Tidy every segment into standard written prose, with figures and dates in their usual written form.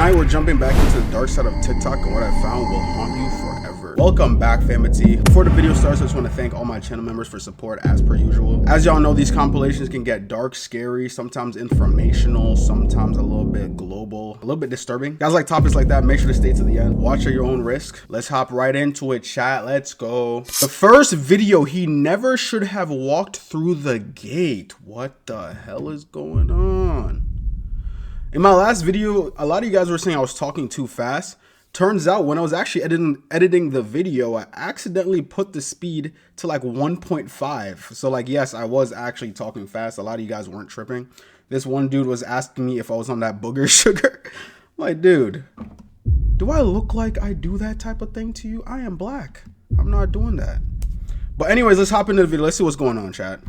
Tonight we're jumping back into the dark side of TikTok, and what I found will haunt you forever. Welcome back, famity. Before the video starts, I just want to thank all my channel members for support as per usual. As y'all know, these compilations can get dark, scary, sometimes informational, sometimes a little bit global, a little bit disturbing. Guys like topics like that, make sure to stay to the end. Watch at your own risk. Let's hop right into it, chat. Let's go. The first video, he never should have walked through the gate. What the hell is going on? In my last video, a lot of you guys were saying I was talking too fast. Turns out when I was actually editing the video, I accidentally put the speed to like 1.5. So like, yes, I was actually talking fast. A lot of you guys weren't tripping. This one dude was asking me if I was on that booger sugar. I'm like, dude, do I look like I do that type of thing to you? I am black. I'm not doing that. But anyways, let's hop into the video. Let's see what's going on, chat.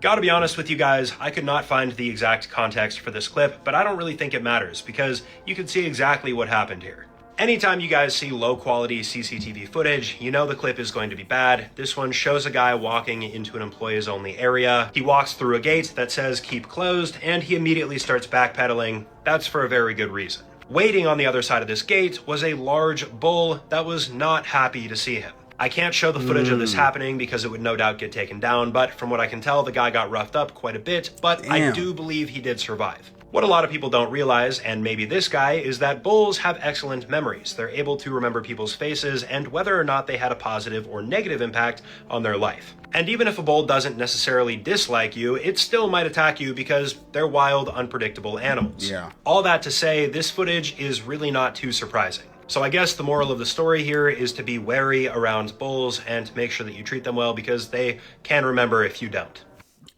Gotta be honest with you guys, I could not find the exact context for this clip, but I don't really think it matters because you can see exactly what happened here. Anytime you guys see low quality CCTV footage, you know the clip is going to be bad. This one shows a guy walking into an employees only area. He walks through a gate that says keep closed and he immediately starts backpedaling. That's for a very good reason. Waiting on the other side of this gate was a large bull that was not happy to see him. I can't show the footage of this happening because it would no doubt get taken down, but from what I can tell, the guy got roughed up quite a bit, but Damn. I do believe he did survive. What a lot of people don't realize, and maybe this guy, is that bulls have excellent memories. They're able to remember people's faces and whether or not they had a positive or negative impact on their life. And even if a bull doesn't necessarily dislike you, it still might attack you because they're wild, unpredictable animals. Yeah. All that to say, this footage is really not too surprising. So I guess the moral of the story here is to be wary around bulls and make sure that you treat them well because they can remember if you don't.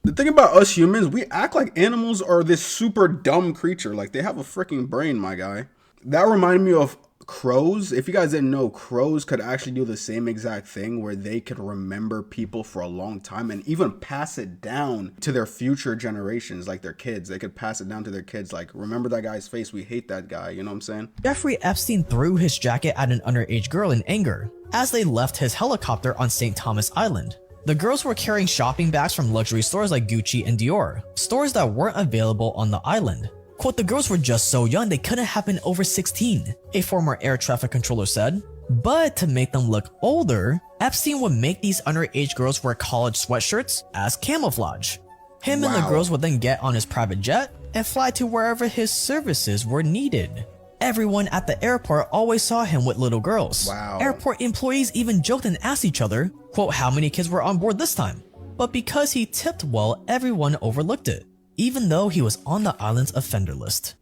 The thing about us humans, we act like animals are this super dumb creature. Like they have a freaking brain, my guy. That reminded me of crows. If you guys didn't know, crows could actually do the same exact thing where they could remember people for a long time and even pass it down to their future generations, like their kids. They could pass it down to their kids, like, remember that guy's face, we hate that guy, you know what I'm saying? Jeffrey Epstein threw his jacket at an underage girl in anger as they left his helicopter on St. Thomas Island. The girls were carrying shopping bags from luxury stores like Gucci and Dior, stores that weren't available on the island. Quote, the girls were just so young they couldn't have been over 16, a former air traffic controller said. But to make them look older, Epstein would make these underage girls wear college sweatshirts as camouflage. Him and the girls would then get on his private jet and fly to wherever his services were needed. Everyone at the airport always saw him with little girls. Wow. Airport employees even joked and asked each other, quote, how many kids were on board this time? But because he tipped well, everyone overlooked it, even though he was on the island's offender list.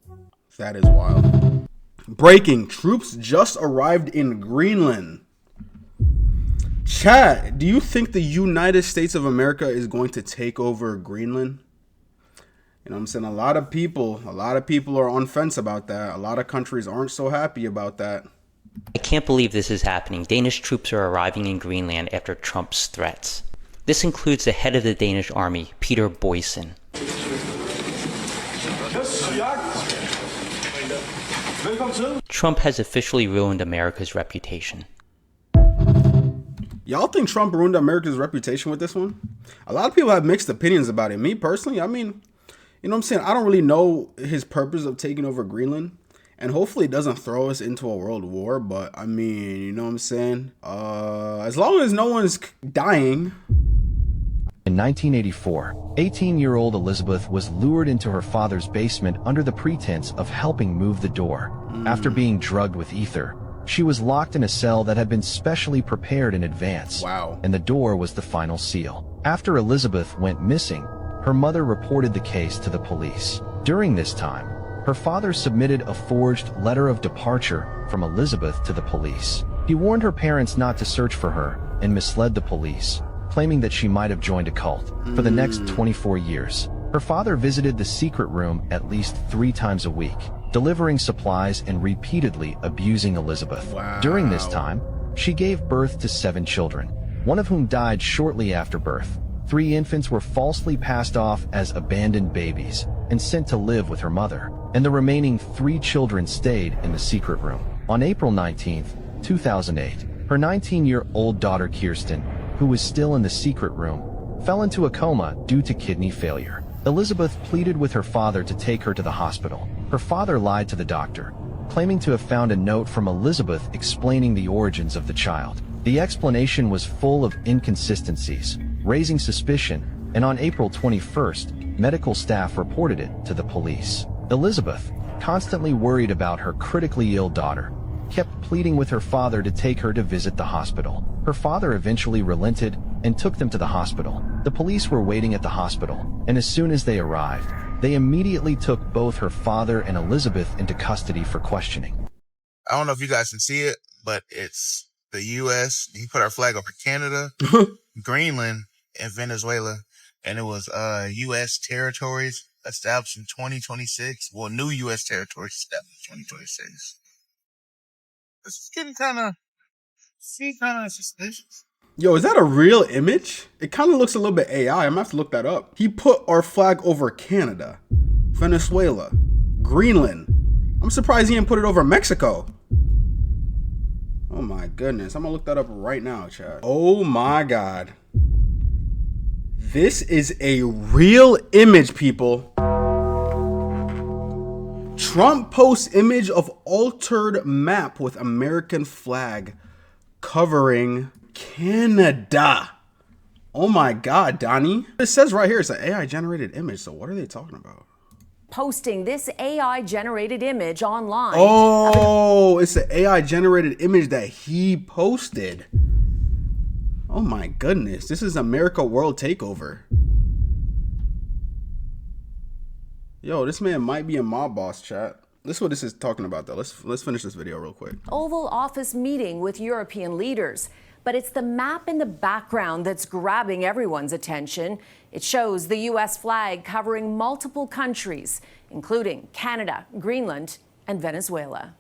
That is wild. Breaking, troops just arrived in Greenland. Chat, do you think the United States of America is going to take over Greenland? You know what I'm saying? A lot of people are on fence about that. A lot of countries aren't so happy about that. I can't believe this is happening. Danish troops are arriving in Greenland after Trump's threats. This includes the head of the Danish army, Peter Boysen. Trump has officially ruined America's reputation. Y'all think Trump ruined America's reputation with this one? A lot of people have mixed opinions about it. Me personally, I mean, you know what I'm saying? I don't really know his purpose of taking over Greenland. And hopefully it doesn't throw us into a world war. But I mean, you know what I'm saying? As long as no one's dying. In 1984, 18-year-old Elizabeth was lured into her father's basement under the pretense of helping move the door. After being drugged with ether, she was locked in a cell that had been specially prepared in advance. Wow. And the door was the final seal. After Elizabeth went missing, her mother reported the case to the police. During this time, her father submitted a forged letter of departure from Elizabeth to the police. He warned her parents not to search for her and misled the police, claiming that she might have joined a cult. For the next 24 years, her father visited the secret room at least 3 times a week, delivering supplies and repeatedly abusing Elizabeth. Wow. During this time, she gave birth to 7 children, one of whom died shortly after birth. 3 infants were falsely passed off as abandoned babies and sent to live with her mother, and the remaining 3 children stayed in the secret room. On April 19, 2008, her 19-year-old daughter Kirsten, who was still in the secret room, fell into a coma due to kidney failure. Elizabeth pleaded with her father to take her to the hospital. Her father lied to the doctor, claiming to have found a note from Elizabeth explaining the origins of the child. The explanation was full of inconsistencies, raising suspicion, and on April 21st, medical staff reported it to the police. Elizabeth, constantly worried about her critically ill daughter, kept pleading with her father to take her to visit the hospital. Her father eventually relented and took them to the hospital. The police were waiting at the hospital, and as soon as they arrived, they immediately took both her father and Elizabeth into custody for questioning. I don't know if you guys can see it, but it's the U.S. You put our flag over Canada, Greenland, and Venezuela, and it was U.S. territories established in 2026. Well, new U.S. territories established in 2026. It's getting kind of suspicious. Yo, is that a real image? It kind of looks a little bit AI. I'm gonna have to look that up. He put our flag over Canada, Venezuela, Greenland. I'm surprised he didn't put it over Mexico. Oh my goodness. I'm gonna look that up right now, chat. Oh my God. This is a real image, people. Trump posts image of altered map with American flag covering Canada. Oh my God, Donnie. It says right here it's an AI generated image. So what are they talking about? Posting this AI generated image online. Oh, it's an AI generated image that he posted. Oh my goodness. This is America World Takeover. Yo, this man might be a mob boss, chat. This is what this is talking about, though. Let's finish this video real quick. Oval Office meeting with European leaders. But it's the map in the background that's grabbing everyone's attention. It shows the U.S. flag covering multiple countries, including Canada, Greenland, and Venezuela.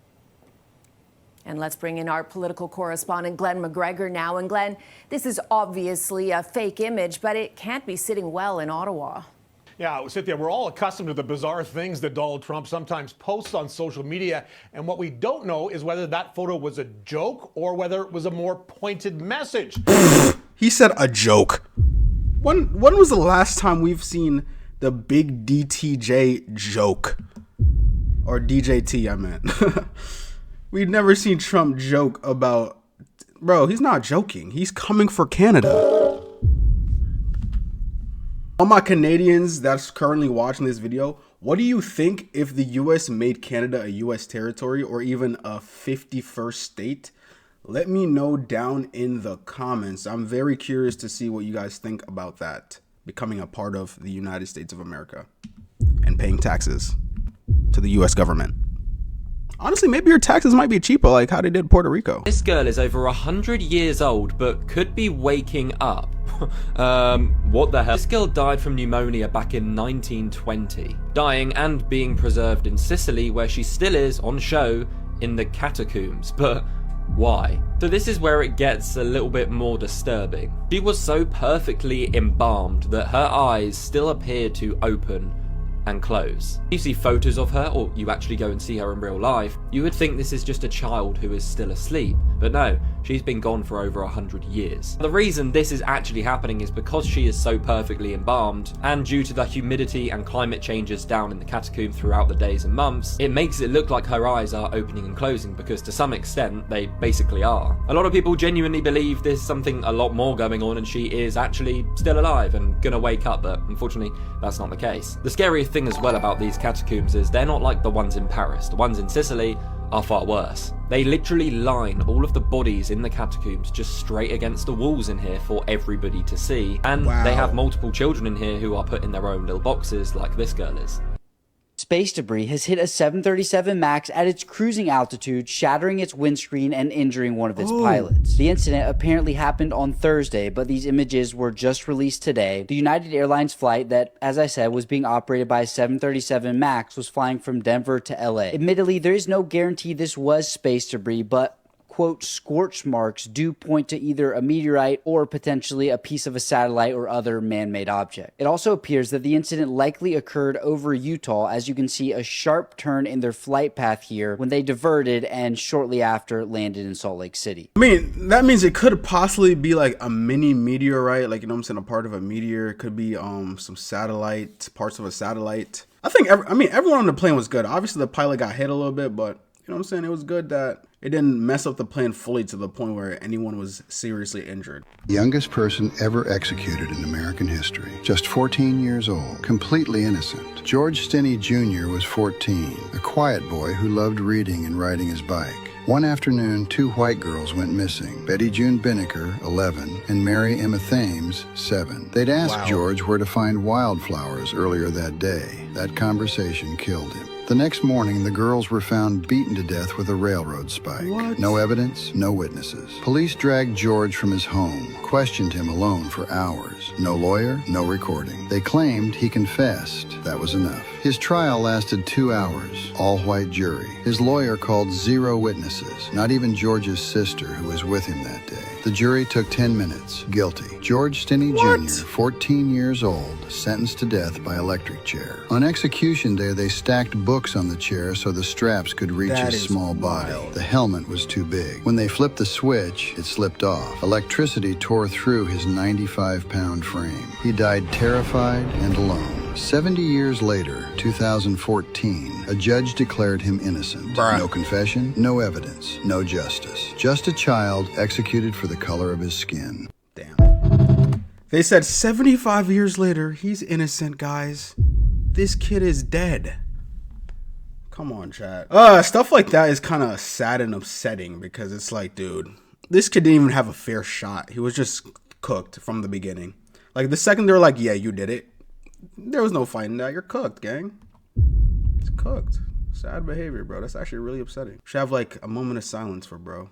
And let's bring in our political correspondent, Glenn McGregor, now. And Glenn, this is obviously a fake image, but it can't be sitting well in Ottawa. Yeah, Cynthia, we're all accustomed to the bizarre things that Donald Trump sometimes posts on social media. And what we don't know is whether that photo was a joke or whether it was a more pointed message. He said a joke. When was the last time we've seen the big DTJ joke? Or DJT, I meant. We've never seen Trump joke about... Bro, he's not joking. He's coming for Canada. All my Canadians that's currently watching this video, what do you think if the US made Canada a US territory or even a 51st state? Let me know down in the comments. I'm very curious to see what you guys think about that, becoming a part of the United States of America and paying taxes to the US government. Honestly, maybe your taxes might be cheaper like how they did Puerto Rico. This girl is over 100 years old, but could be waking up. What the hell? This girl died from pneumonia back in 1920, dying and being preserved in Sicily, where she still is on show in the catacombs. But why? So this is where it gets a little bit more disturbing. She was so perfectly embalmed that her eyes still appear to open and close. You see photos of her, or you actually go and see her in real life, you would think this is just a child who is still asleep, but no, she's been gone for over 100 years. The reason this is actually happening is because she is so perfectly embalmed, and due to the humidity and climate changes down in the catacomb throughout the days and months, it makes it look like her eyes are opening and closing, because to some extent, they basically are. A lot of people genuinely believe there's something a lot more going on and she is actually still alive and gonna wake up, but unfortunately, that's not the case. The scariest thing as well about these catacombs is they're not like the ones in Paris. The ones in Sicily are far worse. They literally line all of the bodies in the catacombs just straight against the walls in here for everybody to see, and Wow. they have multiple children in here who are put in their own little boxes like this girl is. Space debris has hit a 737 MAX at its cruising altitude, shattering its windscreen and injuring one of its pilots. The incident apparently happened on Thursday, but these images were just released today. The United Airlines flight that, as I said, was being operated by a 737 MAX was flying from Denver to LA. Admittedly, there is no guarantee this was space debris, but quote, scorch marks do point to either a meteorite or potentially a piece of a satellite or other man-made object. It also appears that the incident likely occurred over Utah, as you can see a sharp turn in their flight path here when they diverted and shortly after landed in Salt Lake City. I mean, that means it could possibly be like a mini meteorite, like, you know what I'm saying, a part of a meteor. It could be some satellite, parts of a satellite. I think, everyone on the plane was good. Obviously, the pilot got hit a little bit, but, you know what I'm saying, it was good that it didn't mess up the plane fully to the point where anyone was seriously injured. The youngest person ever executed in American history, just 14 years old, completely innocent. George Stinney Jr. was 14, a quiet boy who loved reading and riding his bike. One afternoon, 2 white girls went missing. Betty June Binnicker, 11, and Mary Emma Thames, 7. They'd asked George where to find wildflowers earlier that day. That conversation killed him. The next morning, the girls were found beaten to death with a railroad spike. What? No evidence, no witnesses. Police dragged George from his home, questioned him alone for hours. No lawyer, no recording. They claimed he confessed. That was enough. His trial lasted 2 hours, all-white jury. His lawyer called 0 witnesses, not even George's sister who was with him that day. The jury took 10 minutes. Guilty. George Stinney Jr., 14 years old, sentenced to death by electric chair. On execution day, they stacked books on the chair so the straps could reach his small body. The helmet was too big. When they flipped the switch, it slipped off. Electricity tore through his 95-pound frame. He died terrified and alone. 70 years later, 2014, a judge declared him innocent. No confession, no evidence, no justice. Just a child executed for the color of his skin. Damn. They said 75 years later, he's innocent, guys. This kid is dead. Come on, chat. Stuff like that is kind of sad and upsetting because it's like, dude, this kid didn't even have a fair shot. He was just cooked from the beginning. Like, the second they're like, yeah, you did it, there was no fighting that. You're cooked, gang. It's cooked. Sad behavior, bro. That's actually really upsetting. Should have like a moment of silence for bro.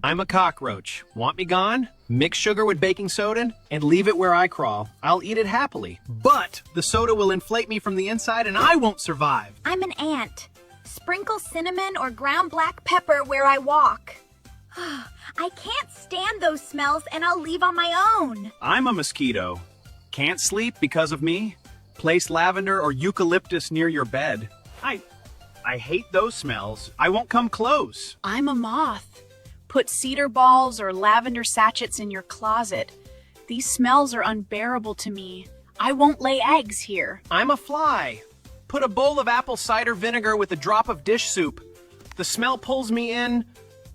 I'm a cockroach. Want me gone? Mix sugar with baking soda and leave it where I crawl. I'll eat it happily. But the soda will inflate me from the inside and I won't survive. I'm an ant. Sprinkle cinnamon or ground black pepper where I walk. I can't stand those smells and I'll leave on my own. I'm a mosquito. Can't sleep because of me? Place lavender or eucalyptus near your bed. I hate those smells. I won't come close. I'm a moth. Put cedar balls or lavender sachets in your closet. These smells are unbearable to me. I won't lay eggs here. I'm a fly. Put a bowl of apple cider vinegar with a drop of dish soup. The smell pulls me in.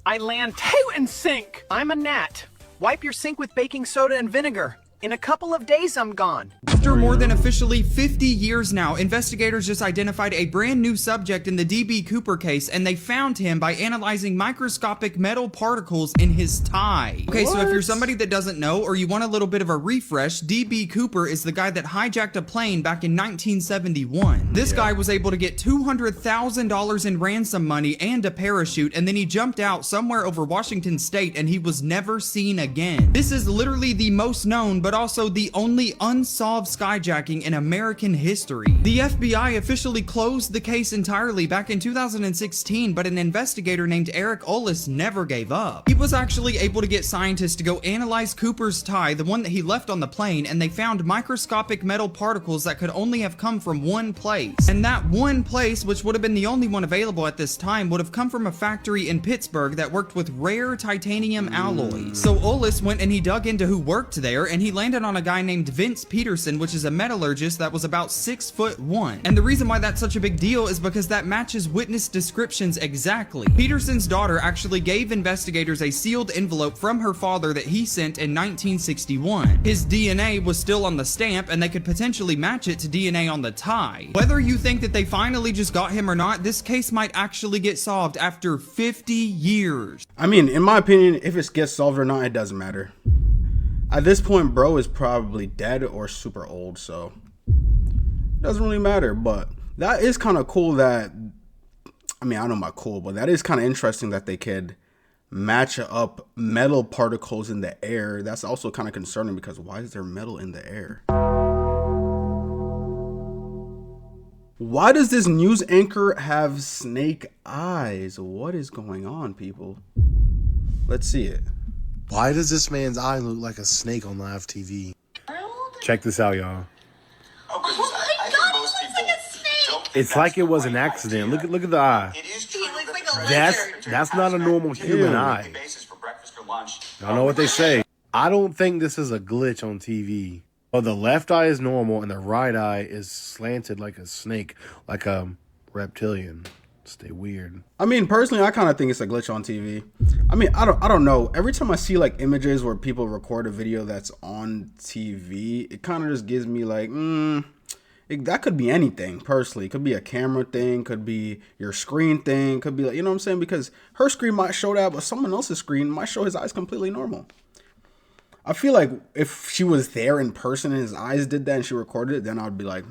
I land tail and sink. I'm a gnat. Wipe your sink with baking soda and vinegar. In a couple of days, I'm gone. After more than officially 50 years now, investigators just identified a brand new subject in the D.B. Cooper case, and they found him by analyzing microscopic metal particles in his tie. Okay, so if you're somebody that doesn't know, or you want a little bit of a refresh, D.B. Cooper is the guy that hijacked a plane back in 1971. This guy was able to get $200,000 in ransom money and a parachute, and then he jumped out somewhere over Washington State, and he was never seen again. This is literally the most known, but also the only unsolved skyjacking in American history. The FBI officially closed the case entirely back in 2016, but an investigator named Eric Ollis never gave up. He was actually able to get scientists to go analyze Cooper's tie, the one that he left on the plane, and they found microscopic metal particles that could only have come from one place. And that one place, which would have been the only one available at this time, would have come from a factory in Pittsburgh that worked with rare titanium alloys. So Ollis went and he dug into who worked there, and he landed on a guy named Vince Peterson, which is a metallurgist that was about 6'1". And the reason why that's such a big deal is because that matches witness descriptions exactly. Peterson's daughter actually gave investigators a sealed envelope from her father that he sent in 1961. His DNA was still on the stamp, and they could potentially match it to DNA on the tie. Whether you think that they finally just got him or not, this case might actually get solved after 50 years. I mean, in my opinion, if it gets solved or not, it doesn't matter. At this point, bro is probably dead or super old, so it doesn't really matter. But that is kind of cool that, I mean, I don't know about cool, but that is kind of interesting that they could match up metal particles in the air. That's also kind of concerning because why is there metal in the air? Why does this news anchor have snake eyes? What is going on, people? Let's see it. Why does this man's eye look like a snake on live TV? Check this out, y'all. Oh my god, it looks like a snake! It's like it was an accident. Look at the eye. He looks like a lizard. That's not a normal human eye. Y'all know what they say. I don't think this is a glitch on TV. Oh, the left eye is normal and the right eye is slanted like a snake, like a reptilian. Stay weird. I mean, personally, I kind of think it's a glitch on TV. I mean, I don't know. Every time I see like images where people record a video that's on TV, it kind of just gives me like, that could be anything. Personally, it could be a camera thing, could be your screen thing, could be like, you know what I'm saying? Because her screen might show that, but someone else's screen might show his eyes completely normal. I feel like if she was there in person and his eyes did that and she recorded it, then I'd be like,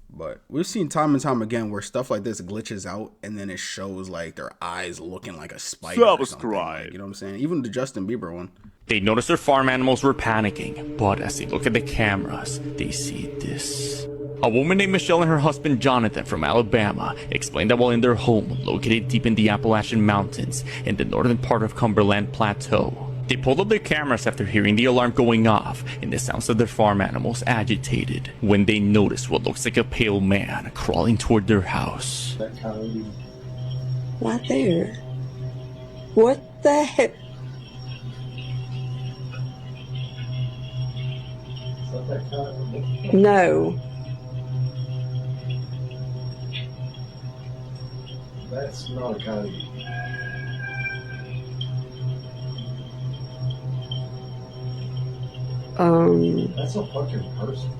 But we've seen time and time again where stuff like this glitches out and then it shows like their eyes looking like a spider. Subscribe. Like, you know what I'm saying? Even the Justin Bieber one. They noticed their farm animals were panicking, but as they look at the cameras, they see this. A woman named Michelle and her husband Jonathan from Alabama explained that while in their home, located deep in the Appalachian Mountains in the northern part of Cumberland Plateau, they pulled up their cameras after hearing the alarm going off and the sounds of their farm animals agitated when they noticed what looks like a pale man crawling toward their house. Right there. What the heck? No. That's not a coyote. That's a fucking person.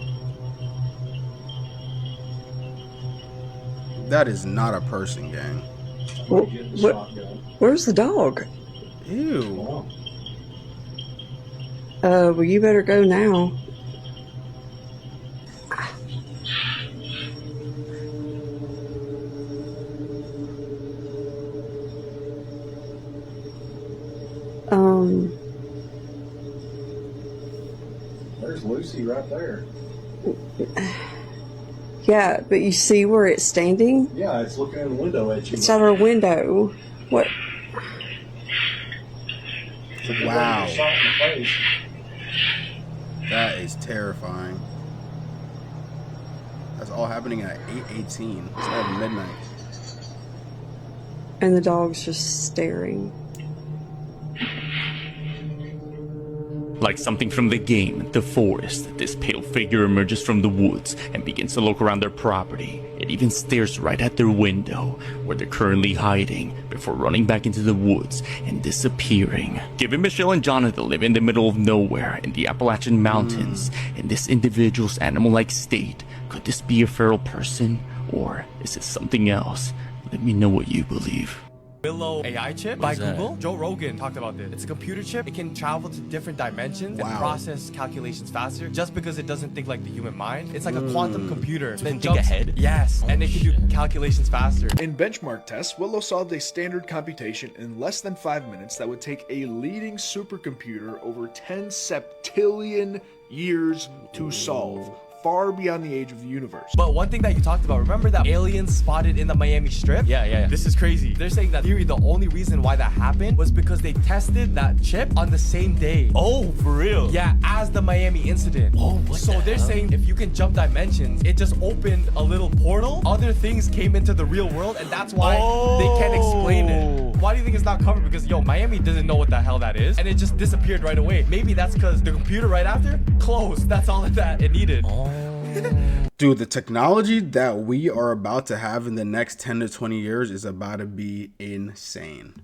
That is not a person, gang. Where's the dog? Ew. Well, you better go now. There's Lucy right there. Yeah, but you see where it's standing? Yeah, it's looking in the window at you. It's at our window. What? Wow. That is terrifying. That's all happening at 8:18. It's at midnight. And the dog's just staring. Like something from the game, The Forest, this pale figure emerges from the woods and begins to look around their property. It even stares right at their window, where they're currently hiding, before running back into the woods and disappearing. Given Michelle and Jonathan live in the middle of nowhere in the Appalachian Mountains, in this individual's animal-like state, could this be a feral person, or is it something else? Let me know what you believe. Willow AI chip by Google. Joe Rogan talked about this. It's a computer chip. It can travel to different dimensions and process calculations faster just because it doesn't think like the human mind. It's like a quantum computer. Then think ahead? Yes, and it can do calculations faster. In benchmark tests, Willow solved a standard computation in less than 5 minutes that would take a leading supercomputer over 10 septillion years to solve. Far beyond the age of the universe. But one thing that you talked about, remember that aliens spotted in the Miami Strip? Yeah. This is crazy. They're saying that theory, the only reason why that happened was because they tested that chip on the same day. Oh, for real? Yeah, as the Miami incident. Oh, so they're saying if you can jump dimensions, it just opened a little portal. Other things came into the real world, and that's why they can't explain it. Why do you think it's not covered? Because, Miami doesn't know what the hell that is, and it just disappeared right away. Maybe that's because the computer right after closed. That's all that it needed. Dude, the technology that we are about to have in the next 10 to 20 years is about to be insane.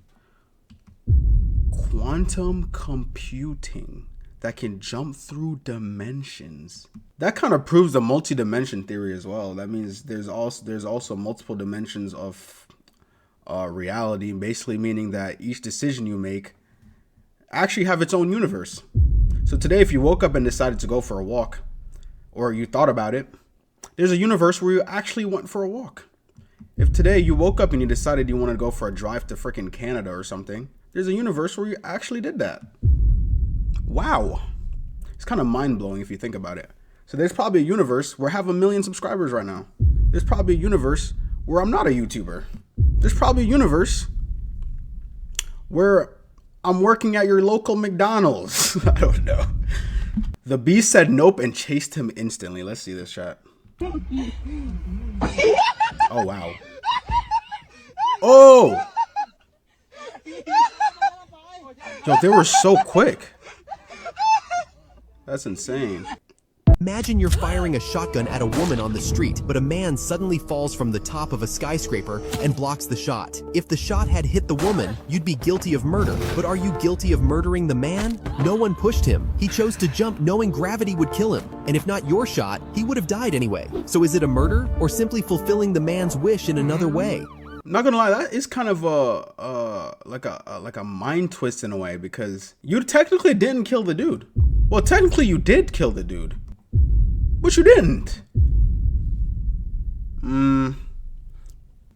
Quantum computing that can jump through dimensions. That kind of proves the multi-dimension theory as well. That means there's also multiple dimensions of reality, basically meaning that each decision you make actually have its own universe. So today, if you woke up and decided to go for a walk, or you thought about it, there's a universe where you actually went for a walk. If today you woke up and you decided you wanted to go for a drive to freaking Canada or something, there's a universe where you actually did that. Wow. It's kind of mind-blowing if you think about it. So there's probably a universe where I have 1 million subscribers right now. there's probably a universe where I'm not a YouTuber. There's probably a universe where I'm working at your local McDonald's. I don't know. The beast said nope and chased him instantly. Let's see this chat. Oh, wow. Oh! Yo, they were so quick. That's insane. Imagine you're firing a shotgun at a woman on the street, but a man suddenly falls from the top of a skyscraper and blocks the shot. If the shot had hit the woman, you'd be guilty of murder. But are you guilty of murdering the man? No one pushed him. He chose to jump knowing gravity would kill him. And if not your shot, he would have died anyway. So is it a murder or simply fulfilling the man's wish in another way? Not gonna lie, that is kind of like a mind twist in a way, because you technically didn't kill the dude. Well, technically you did kill the dude, but you didn't.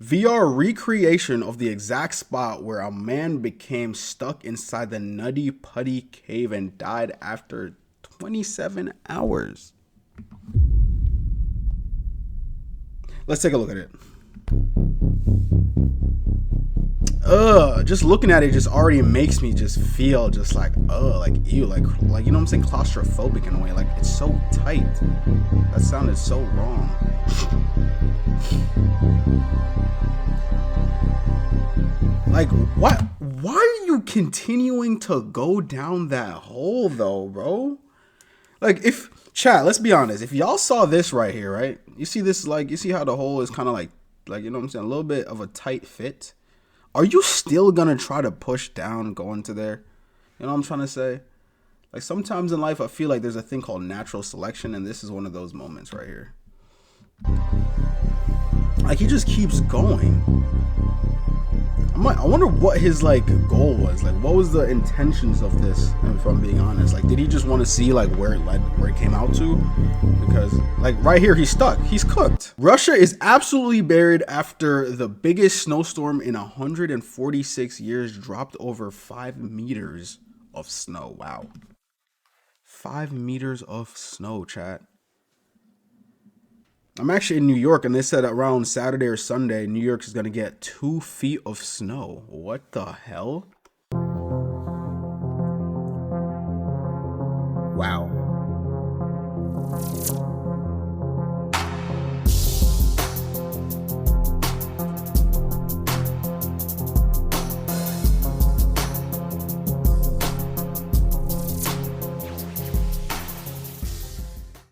VR recreation of the exact spot where a man became stuck inside the Nutty Putty cave and died after 27 hours. Let's take a look at it. Just looking at it just already makes me just feel just like, like ew, like you know what I'm saying, claustrophobic in a way. Like, it's so tight. That sounded so wrong. Like, what? Why are you continuing to go down that hole though, bro? Like, if chat, let's be honest, if y'all saw this right here, right? You see this, like, you see how the hole is kind of like, you know what I'm saying, a little bit of a tight fit. Are you still gonna try to push down, go into there? You know what I'm trying to say? Like, sometimes in life, I feel like there's a thing called natural selection, and this is one of those moments right here. Like, he just keeps going. I wonder what his, like, goal was. Like, what was the intentions of this, if I'm being honest? Like, did he just want to see, like, where it led, where it came out to? Because, like, right here, he's stuck. He's cooked. Russia is absolutely buried after the biggest snowstorm in 146 years dropped over 5 meters of snow. Wow. 5 meters of snow, chat. I'm actually in New York, and they said around Saturday or Sunday, New York is going to get 2 feet of snow. What the hell? Wow.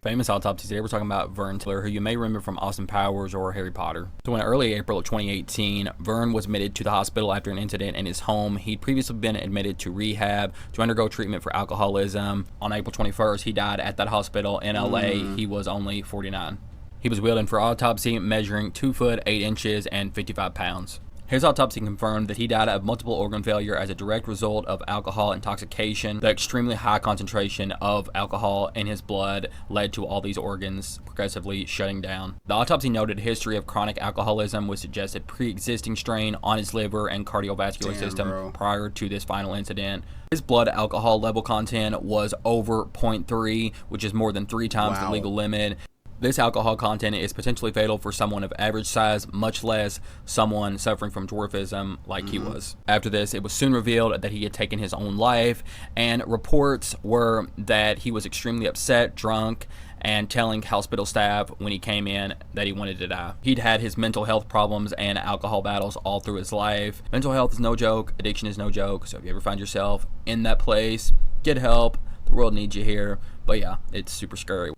Famous autopsy today. We're talking about Vern Tiller, who you may remember from Austin Powers or Harry Potter. So in early April of 2018, Vern was admitted to the hospital after an incident in his home. He'd previously been admitted to rehab to undergo treatment for alcoholism. On April 21st, he died at that hospital in LA. He was only 49. He was wheeled in for autopsy, measuring 2 foot 8 inches and 55 pounds. His autopsy confirmed that he died of multiple organ failure as a direct result of alcohol intoxication. The extremely high concentration of alcohol in his blood led to all these organs progressively shutting down. The autopsy noted a history of chronic alcoholism, which suggested pre-existing strain on his liver and cardiovascular system prior to this final incident. His blood alcohol level content was over 0.3, which is more than 3 times the legal limit. This alcohol content is potentially fatal for someone of average size, much less someone suffering from dwarfism like he was. After this, it was soon revealed that he had taken his own life, and reports were that he was extremely upset, drunk, and telling hospital staff when he came in that he wanted to die. He'd had his mental health problems and alcohol battles all through his life. Mental health is no joke, addiction is no joke, so if you ever find yourself in that place, get help. The world needs you here. But yeah, it's super scary.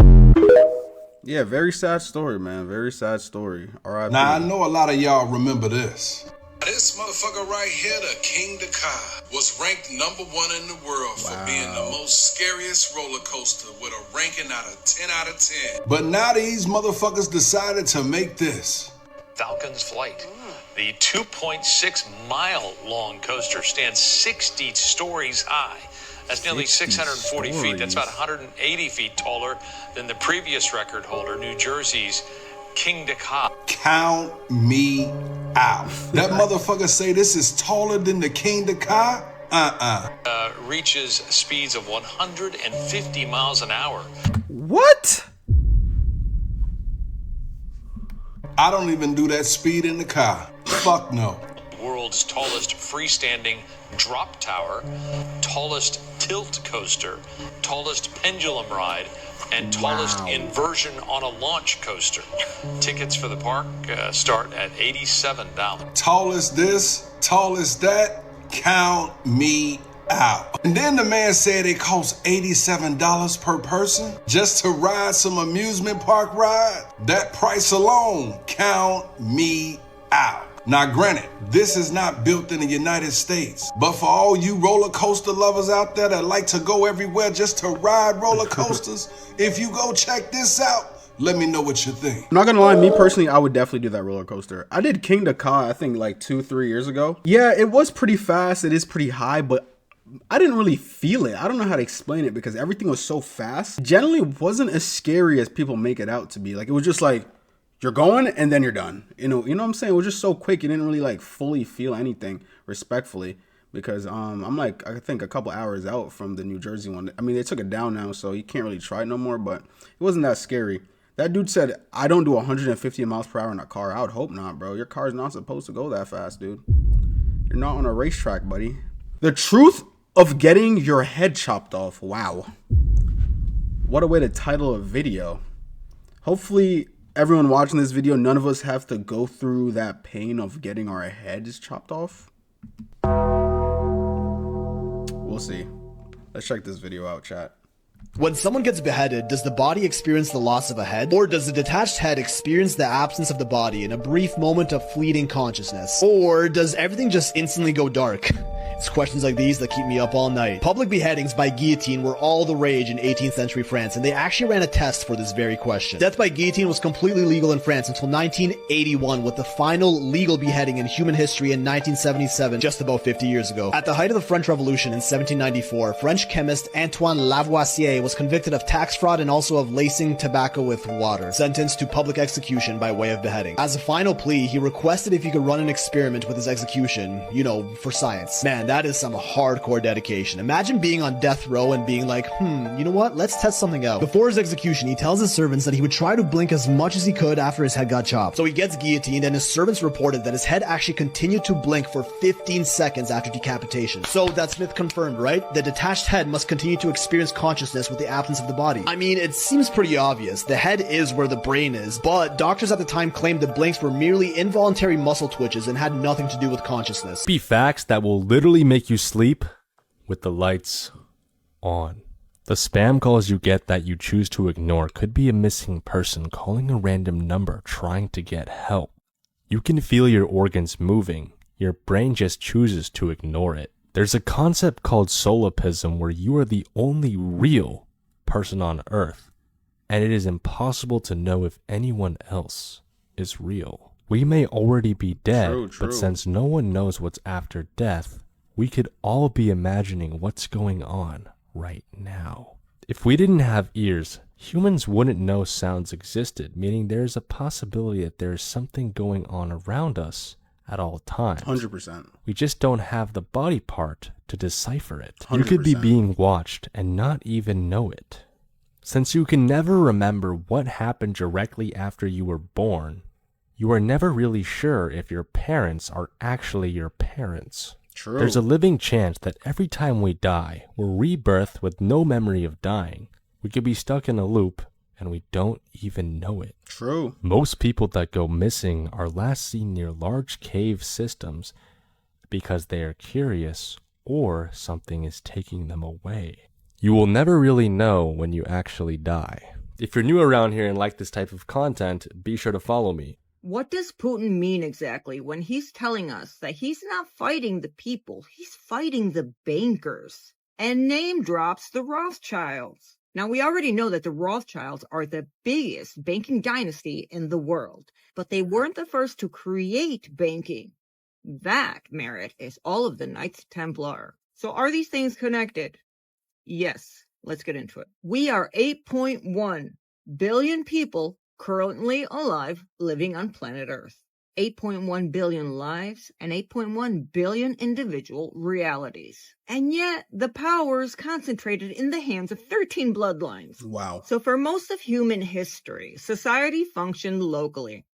Yeah, very sad story, man. Very sad story. R.I.P. Now, I know a lot of y'all remember this. This motherfucker right here, the King Dakar, was ranked #1 in the world for being the most scariest roller coaster with a ranking out of 10 out of 10. But now these motherfuckers decided to make this. Falcon's Flight. The 2.6-mile-long coaster stands 60 stories high. That's nearly 640 feet. That's about 180 feet taller than the previous record holder, New Jersey's King Dakar. Count me out. That motherfucker say this is taller than the King Dakar? Reaches speeds of 150 miles an hour. What? I don't even do that speed in the car. Fuck no. World's tallest freestanding drop tower, tallest tilt coaster, tallest pendulum ride, and tallest inversion on a launch coaster. Tickets for the park start at $87. Tallest this, tallest that, count me out. And then the man said it costs $87 per person just to ride some amusement park ride. That price alone, count me out. Now granted, this is not built in the United States, but for all you roller coaster lovers out there that like to go everywhere just to ride roller coasters, if you go check this out, let me know what you think. I'm not gonna lie, me personally, I would definitely do that roller coaster. I did King the Ka, I think like 2-3 years ago. Yeah, it was pretty fast, it is pretty high, but I didn't really feel it. I don't know how to explain it because everything was so fast. Generally, it wasn't as scary as people make it out to be. Like, it was just like, you're going and then you're done. You know what I'm saying? It was just so quick. You didn't really like fully feel anything, respectfully, because I'm like, I think a couple hours out from the New Jersey one. I mean, they took it down now, so you can't really try it no more, but it wasn't that scary. That dude said, I don't do 150 miles per hour in a car. I would hope not, bro. Your car's not supposed to go that fast, dude. You're not on a racetrack, buddy. The truth of getting your head chopped off. Wow. What a way to title a video. Hopefully, everyone watching this video, none of us have to go through that pain of getting our heads chopped off. We'll see. Let's check this video out, chat. When someone gets beheaded, does the body experience the loss of a head? Or does the detached head experience the absence of the body in a brief moment of fleeting consciousness? Or does everything just instantly go dark? It's questions like these that keep me up all night. Public beheadings by guillotine were all the rage in 18th century France, and they actually ran a test for this very question. Death by guillotine was completely legal in France until 1981, with the final legal beheading in human history in 1977, just about 50 years ago. At the height of the French Revolution in 1794, French chemist Antoine Lavoisier was convicted of tax fraud and also of lacing tobacco with water, sentenced to public execution by way of beheading. As a final plea, he requested if he could run an experiment with his execution, you know, for science. Man, that is some hardcore dedication. Imagine being on death row and being like, you know what, let's test something out. Before his execution, he tells his servants that he would try to blink as much as he could after his head got chopped. So he gets guillotined, and his servants reported that his head actually continued to blink for 15 seconds after decapitation. So that's myth confirmed, right? The detached head must continue to experience consciousness with the absence of the body. I mean, it seems pretty obvious. The head is where the brain is, but doctors at the time claimed the blinks were merely involuntary muscle twitches and had nothing to do with consciousness. Be facts that will literally make you sleep with the lights on. The spam calls you get that you choose to ignore could be a missing person calling a random number trying to get help. You can feel your organs moving. Your brain just chooses to ignore it. There's a concept called solipsism where you are the only real person on Earth, and it is impossible to know if anyone else is real. We may already be dead, but since no one knows what's after death, we could all be imagining what's going on right now. If we didn't have ears, humans wouldn't know sounds existed, meaning there's a possibility that there's something going on around us at all times. 100%. We just don't have the body part to decipher it. 100%. You could be being watched and not even know it. Since you can never remember what happened directly after you were born, you are never really sure if your parents are actually your parents. True. There's a living chance that every time we die, we're rebirthed with no memory of dying. We could be stuck in a loop, and we don't even know it. True. Most people that go missing are last seen near large cave systems because they are curious or something is taking them away. You will never really know when you actually die. If you're new around here and like this type of content, be sure to follow me. What does Putin mean exactly when he's telling us that he's not fighting the people, he's fighting the bankers, and name drops the Rothschilds? Now, we already know that the Rothschilds are the biggest banking dynasty in the world, but they weren't the first to create banking. That, Merritt, is all of the Knights Templar. So are these things connected? Yes, let's get into it. We are 8.1 billion people currently alive living on planet Earth. 8.1 billion lives and 8.1 billion individual realities. And yet, the power is concentrated in the hands of 13 bloodlines. Wow. So for most of human history, society functioned locally.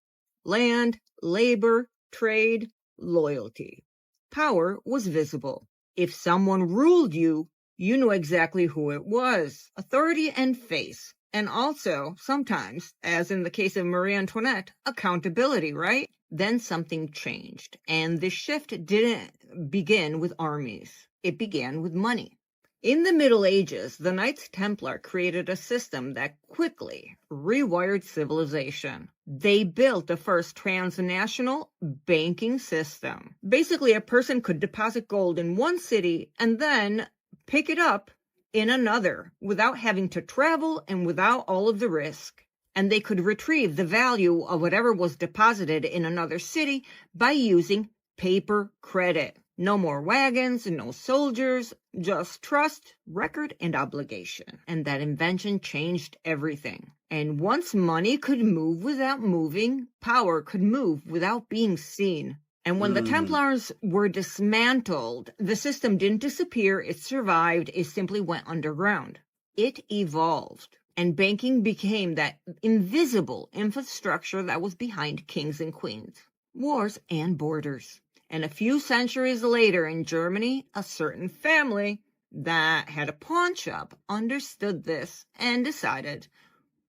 land, labor, trade, loyalty. Power was visible. If someone ruled you, you knew exactly who it was. Authority and face. And also, sometimes, as in the case of Marie Antoinette, accountability, right? Then something changed. And this shift didn't begin with armies. It began with money. In the Middle Ages, the Knights Templar created a system that quickly rewired civilization. They built the first transnational banking system. Basically, a person could deposit gold in one city and then pick it up in another without having to travel and without all of the risk. And they could retrieve the value of whatever was deposited in another city by using paper credit. No more wagons, no soldiers, just trust, record, and obligation. And that invention changed everything. And once money could move without moving, power could move without being seen. And when the Templars were dismantled, the system didn't disappear, it survived, it simply went underground. It evolved. And banking became that invisible infrastructure that was behind kings and queens, wars, and borders. And a few centuries later in Germany, a certain family that had a pawn shop understood this and decided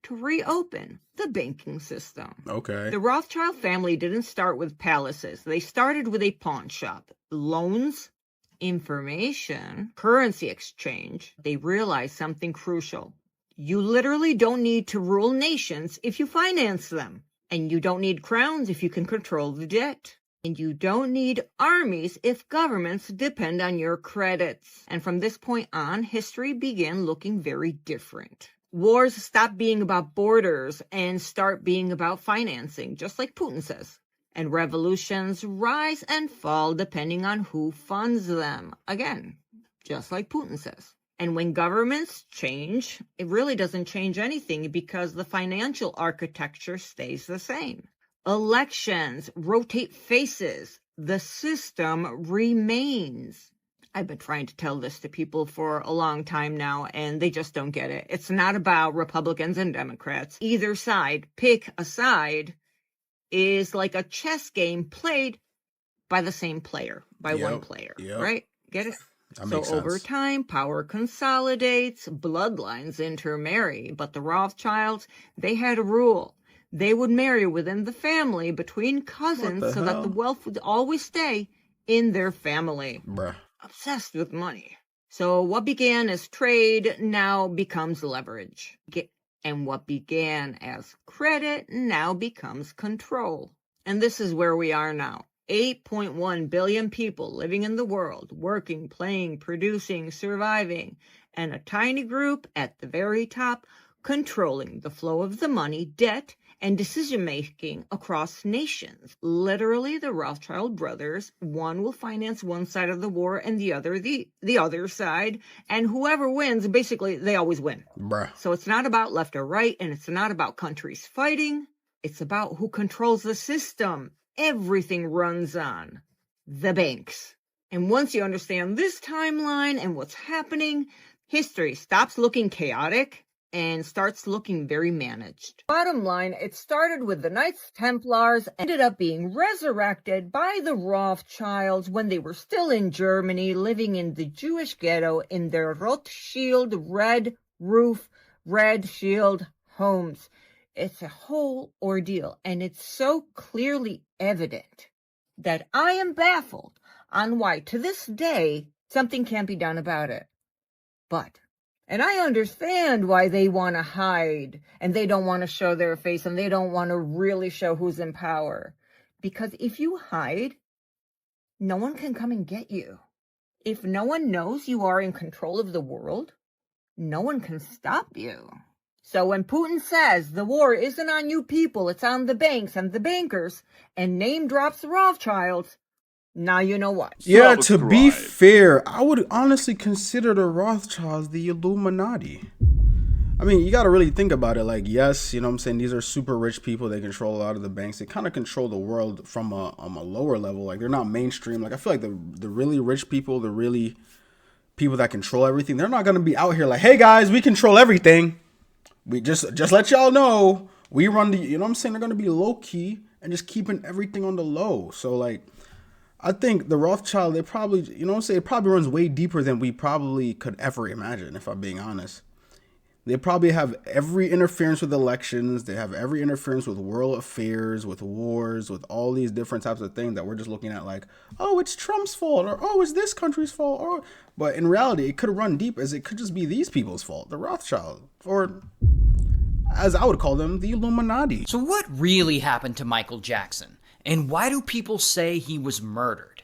to reopen the banking system. Okay. The Rothschild family didn't start with palaces. They started with a pawn shop. Loans, information, currency exchange. They realized something crucial. You literally don't need to rule nations if you finance them. And you don't need crowns if you can control the debt. And you don't need armies if governments depend on your credits. And from this point on, history began looking very different. Wars stop being about borders and start being about financing, just like Putin says. And revolutions rise and fall depending on who funds them. Again, just like Putin says. And when governments change, it really doesn't change anything because the financial architecture stays the same. Elections rotate faces. The system remains. I've been trying to tell this to people for a long time now, and they just don't get it. It's not about Republicans and Democrats. Either side, pick a side, is like a chess game played by the same player, by one player, right? Get it? That So makes sense. over time, power consolidates, bloodlines intermarry, but the Rothschilds, they had a rule. They would marry within the family between cousins so that the wealth would always stay in their family. Bruh. Obsessed with money. So what began as trade now becomes leverage. And what began as credit now becomes control. And this is where we are now. 8.1 billion people living in the world, working, playing, producing, surviving, and a tiny group at the very top controlling the flow of the money, debt, and decision-making across nations. Literally, the Rothschild brothers, one will finance one side of the war and the other the other side, and whoever wins, basically, they always win. Bruh. So it's not about left or right, and it's not about countries fighting. It's about who controls the system. Everything runs on the banks. And once you understand this timeline and what's happening, history stops looking chaotic and starts looking very managed. Bottom line, it started with the Knights Templars, ended up being resurrected by the Rothschilds when they were still in Germany, living in the Jewish ghetto in their Rothschild red roof, red shield homes. It's a whole ordeal, and it's so clearly evident that I am baffled on why, to this day, something can't be done about it. And I understand why they want to hide, and they don't want to show their face, and they don't want to really show who's in power. Because if you hide, no one can come and get you. If no one knows you are in control of the world, no one can stop you. So when Putin says the war isn't on you people, it's on the banks and the bankers, and name drops the Rothschilds, now you know what. Yeah, to be fair, I would honestly consider the Rothschilds the Illuminati. I mean, you got to really think about it. Like, yes, you know what I'm saying? These are super rich people. They control a lot of the banks. They kind of control the world from a lower level. Like, they're not mainstream. Like, I feel like the really rich people, the really people that control everything, they're not going to be out here like, hey, guys, we control everything. We just let y'all know we run the, you know what I'm saying? They're going to be low key. and just keeping everything on the low. So like, I think the Rothschild, they probably, you know what I'm saying, it probably runs way deeper than we probably could ever imagine, if I'm being honest. They probably have every interference with elections. They have every interference with world affairs, with wars, with all these different types of things that we're just looking at like, oh, it's Trump's fault, or oh, it's this country's fault. Or, but in reality, it could run deep as it could just be these people's fault, the Rothschild, or as I would call them, the Illuminati. So what really happened to Michael Jackson? And why do people say he was murdered?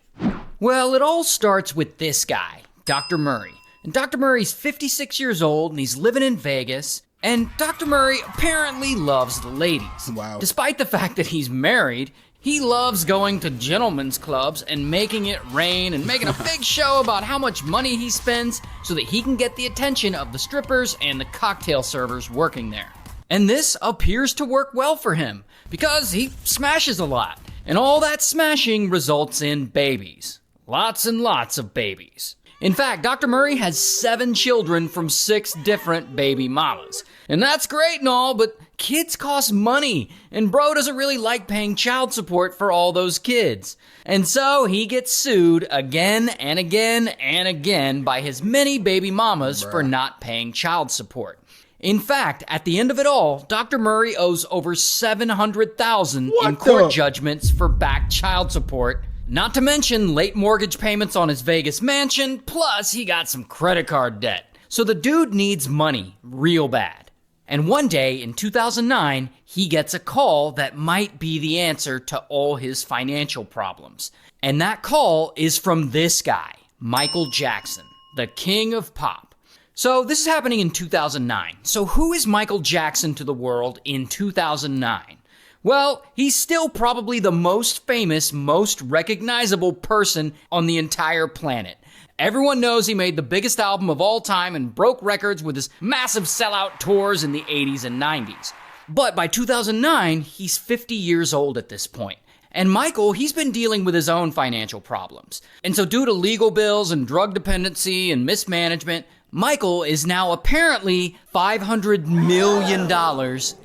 Well, it all starts with this guy, Dr. Murray. And Dr. Murray's 56 years old and he's living in Vegas. And Dr. Murray apparently loves the ladies. Wow. Despite the fact that he's married, he loves going to gentlemen's clubs and making it rain and making a big show about how much money he spends so that he can get the attention of the strippers and the cocktail servers working there. And this appears to work well for him because he smashes a lot. And all that smashing results in babies. Lots and lots of babies. In fact, Dr. Murray has 7 children from 6 different baby mamas. And that's great and all, but kids cost money, and bro doesn't really like paying child support for all those kids. And so he gets sued again and again and again by his many baby mamas for not paying child support. In fact, at the end of it all, Dr. Murray owes over $700,000 in court judgments for back child support. Not to mention late mortgage payments on his Vegas mansion, plus he got some credit card debt. So the dude needs money real bad. And one day in 2009, he gets a call that might be the answer to all his financial problems. And that call is from this guy, Michael Jackson, the king of pop. So this is happening in 2009. So who is Michael Jackson to the world in 2009? Well, he's still probably the most famous, most recognizable person on the entire planet. Everyone knows he made the biggest album of all time and broke records with his massive sellout tours in the 80s and 90s. But by 2009, he's 50 years old at this point. And Michael, he's been dealing with his own financial problems. And so due to legal bills and drug dependency and mismanagement, Michael is now apparently $500 million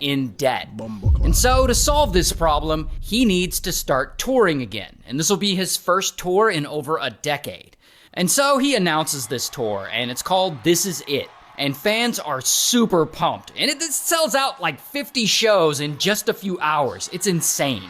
in debt. And so to solve this problem, he needs to start touring again. And this will be his first tour in over a decade. And so he announces this tour, and it's called This Is It. And fans are super pumped. And it sells out like 50 shows in just a few hours. It's insane.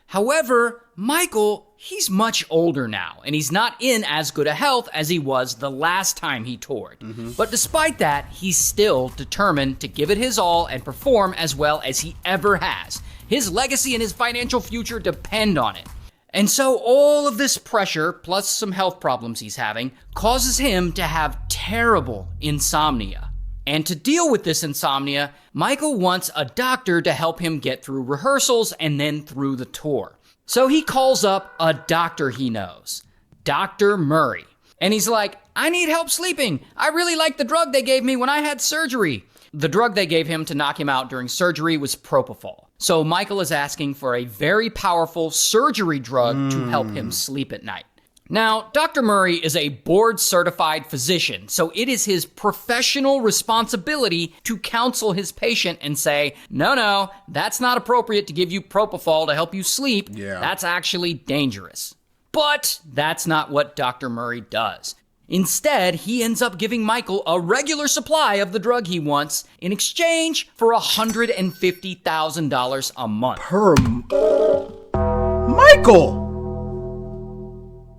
However, Michael, he's much older now, and he's not in as good a health as he was the last time he toured. But despite that, he's still determined to give it his all and perform as well as he ever has. His legacy and his financial future depend on it. And so all of this pressure, plus some health problems he's having, causes him to have terrible insomnia. And to deal with this insomnia, Michael wants a doctor to help him get through rehearsals and then through the tour. So he calls up a doctor he knows, Dr. Murray. And he's like, I need help sleeping. I really like the drug they gave me when I had surgery. The drug they gave him to knock him out during surgery was propofol. So Michael is asking for a very powerful surgery drug to help him sleep at night. Now, Dr. Murray is a board-certified physician, so it is his professional responsibility to counsel his patient and say, no, that's not appropriate to give you propofol to help you sleep. That's actually dangerous. But that's not what Dr. Murray does. Instead, he ends up giving Michael a regular supply of the drug he wants in exchange for $150,000 a month. Michael!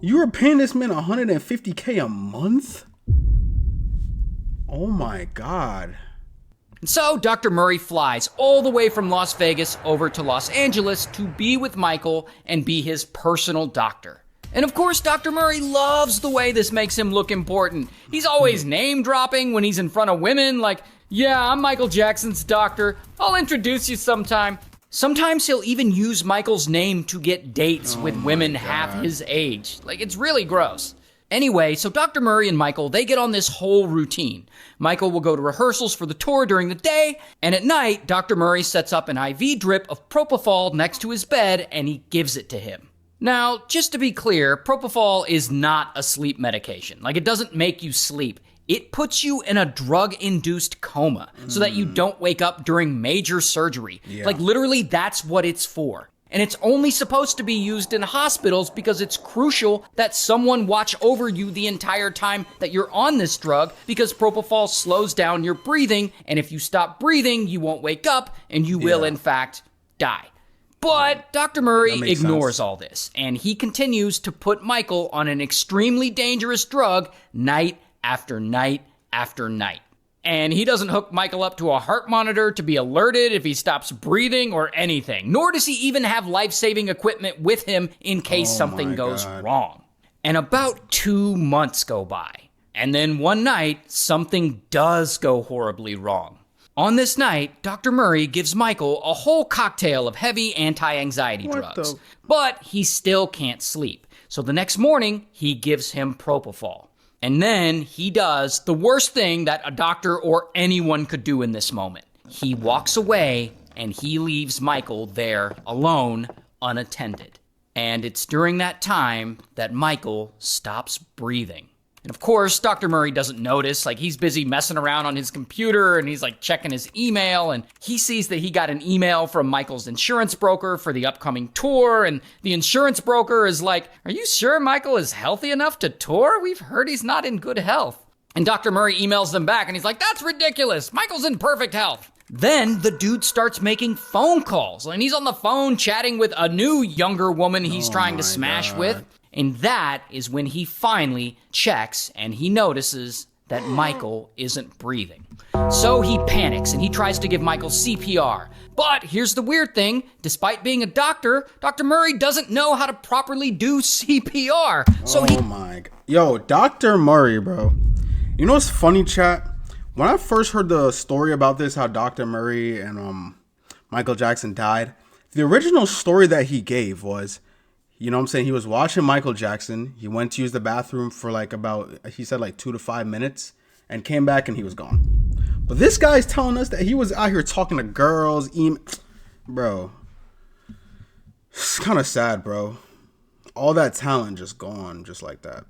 You were paying this man $150K a month? Oh my God. So Dr. Murray flies all the way from Las Vegas over to Los Angeles to be with Michael and be his personal doctor. And of course, Dr. Murray loves the way this makes him look important. He's always name dropping when he's in front of women, like, yeah, I'm Michael Jackson's doctor. I'll introduce you sometime. Sometimes he'll even use Michael's name to get dates with women half his age. Like, it's really gross. Anyway, so Dr. Murray and Michael, they get on this whole routine. Michael will go to rehearsals for the tour during the day, and at night, Dr. Murray sets up an IV drip of propofol next to his bed, and he gives it to him. Now, just to be clear, propofol is not a sleep medication. Like, it doesn't make you sleep. It puts you in a drug-induced coma so that you don't wake up during major surgery. Like, literally, that's what it's for. And it's only supposed to be used in hospitals because it's crucial that someone watch over you the entire time that you're on this drug, because propofol slows down your breathing, and if you stop breathing, you won't wake up, and you will, in fact, die. But Dr. Murray ignores all this, and he continues to put Michael on an extremely dangerous drug night after night after night. And he doesn't hook Michael up to a heart monitor to be alerted if he stops breathing or anything, nor does he even have life-saving equipment with him in case something goes wrong. And about 2 months go by, and then one night, something does go horribly wrong. On this night, Dr. Murray gives Michael a whole cocktail of heavy anti-anxiety drugs, but he still can't sleep. So the next morning, he gives him propofol. And then he does the worst thing that a doctor or anyone could do in this moment. He walks away and he leaves Michael there alone, unattended. And it's during that time that Michael stops breathing. And of course, Dr. Murray doesn't notice. Like, he's busy messing around on his computer and he's like checking his email, and he sees that he got an email from Michael's insurance broker for the upcoming tour, and the insurance broker is like, "Are you sure Michael is healthy enough to tour? We've heard he's not in good health." And Dr. Murray emails them back and he's like, "That's ridiculous. Michael's in perfect health." Then the dude starts making phone calls, and he's on the phone chatting with a new younger woman he's trying to smash with. And that is when he finally checks and he notices that Michael isn't breathing. So he panics and he tries to give Michael CPR. But here's the weird thing. Despite being a doctor, Dr. Murray doesn't know how to properly do CPR. So Yo, Dr. Murray, bro. You know what's funny, chat? When I first heard the story about this, how Dr. Murray and Michael Jackson died, the original story that he gave was, you know what I'm saying, he was watching Michael Jackson. He went to use the bathroom for like about, he said like 2 to 5 minutes, and came back and he was gone. But this guy's telling us that he was out here talking to girls, bro. It's kind of sad, bro. All that talent just gone just like that.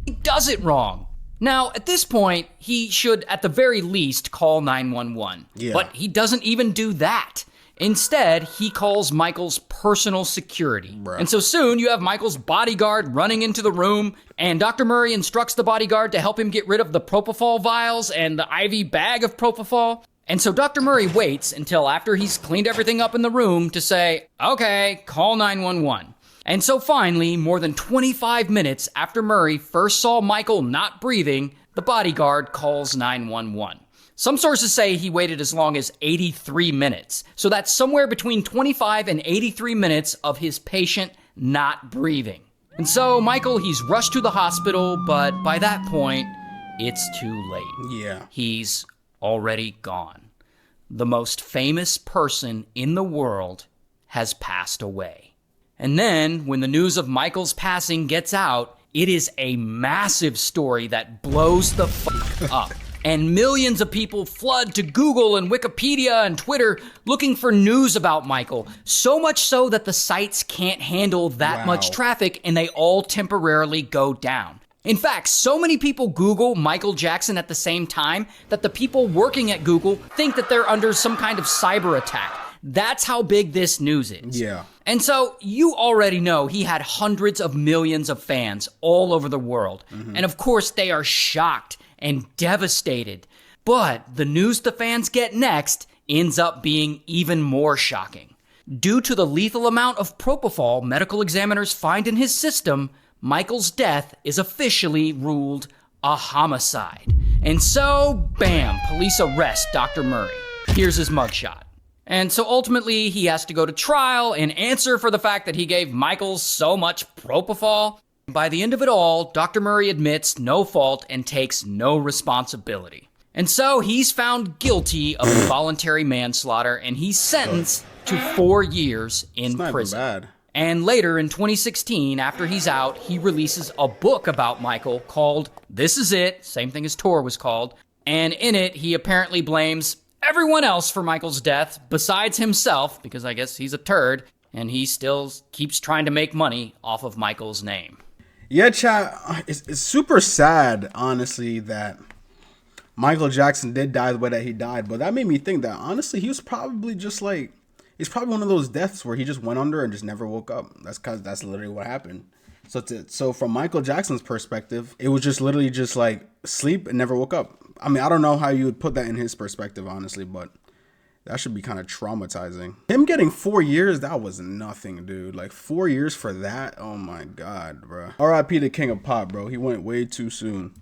He does it wrong. Now, at this point, he should at the very least call 911. Yeah. But he doesn't even do that. Instead, he calls Michael's personal security. Bruh. And so soon you have Michael's bodyguard running into the room, and Dr. Murray instructs the bodyguard to help him get rid of the propofol vials and the IV bag of propofol. And so Dr. Murray waits until after he's cleaned everything up in the room to say, "Okay, call 911. And so finally, more than 25 minutes after Murray first saw Michael not breathing, the bodyguard calls 911. Some sources say he waited as long as 83 minutes. So that's somewhere between 25 and 83 minutes of his patient not breathing. And so Michael, he's rushed to the hospital, but by that point, it's too late. Yeah. He's already gone. The most famous person in the world has passed away. And then, when the news of Michael's passing gets out, it is a massive story that blows the fuck up. And millions of people flood to Google and Wikipedia and Twitter looking for news about Michael. So much so that the sites can't handle that much traffic, and they all temporarily go down. In fact, so many people Google Michael Jackson at the same time that the people working at Google think that they're under some kind of cyber attack. That's how big this news is. Yeah. And so you already know he had hundreds of millions of fans all over the world. Mm-hmm. And of course, they are shocked and devastated. But the news the fans get next ends up being even more shocking. Due to the lethal amount of propofol medical examiners find in his system, Michael's death is officially ruled a homicide. And so, bam, police arrest Dr. Murray. Here's his mugshot. And so ultimately, he has to go to trial and answer for the fact that he gave Michael so much propofol. By the end of it all, Dr. Murray admits no fault and takes no responsibility. And so he's found guilty of involuntary manslaughter, and he's sentenced to 4 years in prison. Bad. And later in 2016, after he's out, he releases a book about Michael called This Is It, same thing as Tour was called. And in it, he apparently blames everyone else for Michael's death besides himself, because I guess he's a turd, and he still keeps trying to make money off of Michael's name. Yeah, chat, it's super sad, honestly, that Michael Jackson did die the way that he died, but that made me think that, honestly, he was probably just like, It's probably one of those deaths where he just went under and just never woke up. That's literally what happened. So from Michael Jackson's perspective, it was just literally just like sleep and never woke up. I mean, I don't know how you would put that in his perspective, honestly, but that should be kind of traumatizing. Him getting 4 years, that was nothing, dude. Like 4 years for that? Oh my God, bro. R.I.P. the King of Pop, bro. He went way too soon.